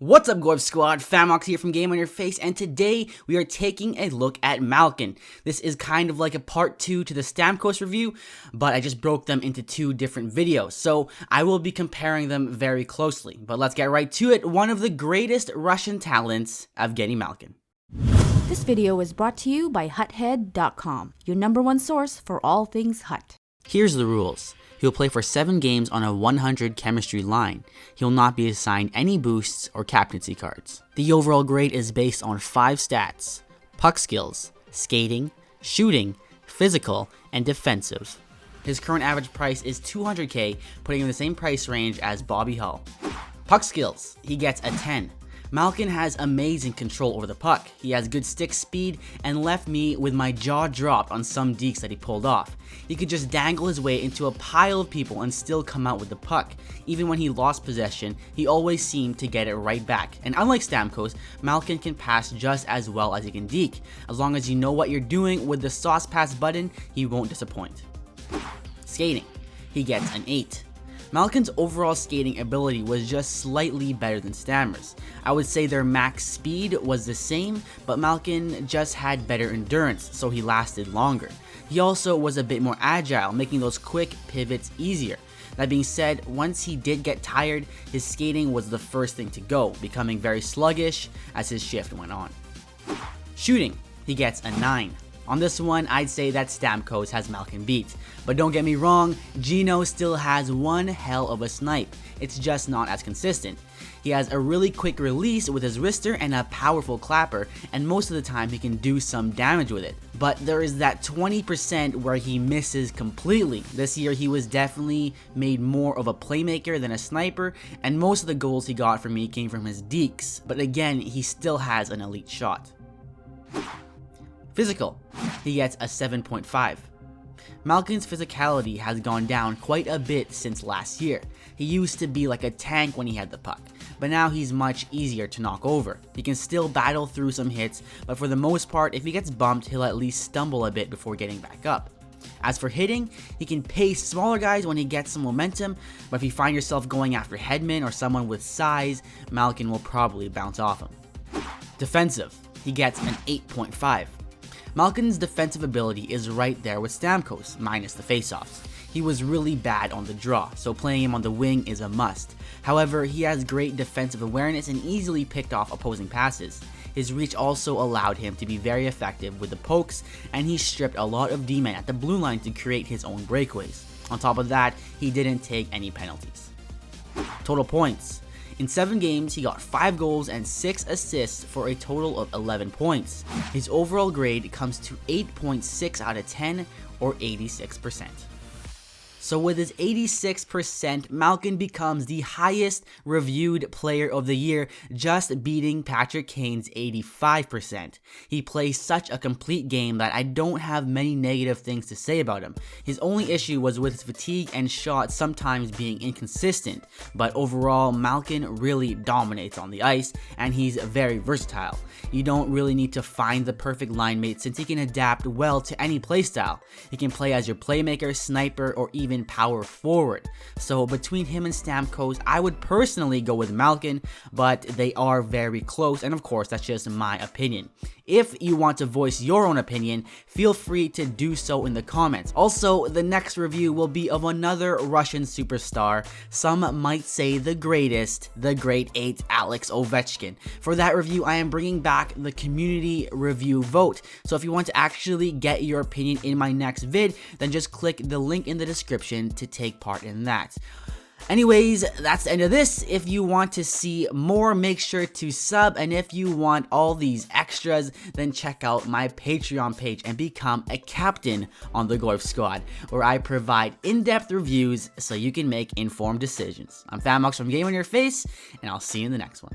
What's up, Gold Squad? Famox here from Game on Your Face, and today we are taking a look at Malkin. This is kind of like a part 2 to the Stamkos review, but I just broke them into 2 different videos, so I will be comparing them very closely. But let's get right to it. One of the greatest Russian talents, Evgeni Malkin. This video is brought to you by Huthead.com, your #1 source for all things Hut. Here's the rules. He'll play for 7 games on a 100 chemistry line. He'll not be assigned any boosts or captaincy cards. The overall grade is based on 5 stats: puck skills, skating, shooting, physical, and defensive. His current average price is $200K, putting him in the same price range as Bobby Hull. Puck skills, he gets a 10. Malkin has amazing control over the puck. He has good stick speed and left me with my jaw dropped on some dekes that he pulled off. He could just dangle his way into a pile of people and still come out with the puck. Even when he lost possession, he always seemed to get it right back. And unlike Stamkos, Malkin can pass just as well as he can deke. As long as you know what you're doing with the sauce pass button, he won't disappoint. Skating, he gets an 8. Malkin's overall skating ability was just slightly better than Stammer's. I would say their max speed was the same, but Malkin just had better endurance, so he lasted longer. He also was a bit more agile, making those quick pivots easier. That being said, once he did get tired, his skating was the first thing to go, becoming very sluggish as his shift went on. Shooting, he gets a 9. On this one, I'd say that Stamkos has Malkin beat. But don't get me wrong, Gino still has one hell of a snipe. It's just not as consistent. He has a really quick release with his wrister and a powerful clapper, and most of the time he can do some damage with it. But there is that 20% where he misses completely. This year he was definitely made more of a playmaker than a sniper, and most of the goals he got from me came from his dekes. But again, he still has an elite shot. Physical, he gets a 7.5. Malkin's physicality has gone down quite a bit since last year. He used to be like a tank when he had the puck, but now he's much easier to knock over. He can still battle through some hits, but for the most part, if he gets bumped, he'll at least stumble a bit before getting back up. As for hitting, he can pace smaller guys when he gets some momentum, but if you find yourself going after headmen or someone with size, Malkin will probably bounce off him. Defensive, he gets an 8.5. Malkin's defensive ability is right there with Stamkos, minus the faceoffs. He was really bad on the draw, so playing him on the wing is a must. However, he has great defensive awareness and easily picked off opposing passes. His reach also allowed him to be very effective with the pokes, and he stripped a lot of D-men at the blue line to create his own breakaways. On top of that, he didn't take any penalties. Total points. In 7 games, he got 5 goals and 6 assists for a total of 11 points. His overall grade comes to 8.6 out of 10, or 86%. So with his 86%, Malkin becomes the highest reviewed player of the year, just beating Patrick Kane's 85%. He plays such a complete game that I don't have many negative things to say about him. His only issue was with his fatigue and shots sometimes being inconsistent, but overall, Malkin really dominates on the ice, and he's very versatile. You don't really need to find the perfect line mate since he can adapt well to any playstyle. He can play as your playmaker, sniper, or even power forward. So between him and Stamkos, I would personally go with Malkin, but they are very close, and of course that's just my opinion. If you want to voice your own opinion, feel free to do so in the comments. Also, the next review will be of another Russian superstar, some might say the greatest, the great 8 Alex Ovechkin. For that review, I am bringing back the community review vote, so if you want to actually get your opinion in my next vid, then just click the link in the description to take part in that. Anyways, that's the end of this. If you want to see more, make sure to sub, and if you want all these extras, then check out my Patreon page and become a captain on the Gold Squad, where I provide in-depth reviews so you can make informed decisions. I'm Famox from Game on Your Face, and I'll see you in the next one.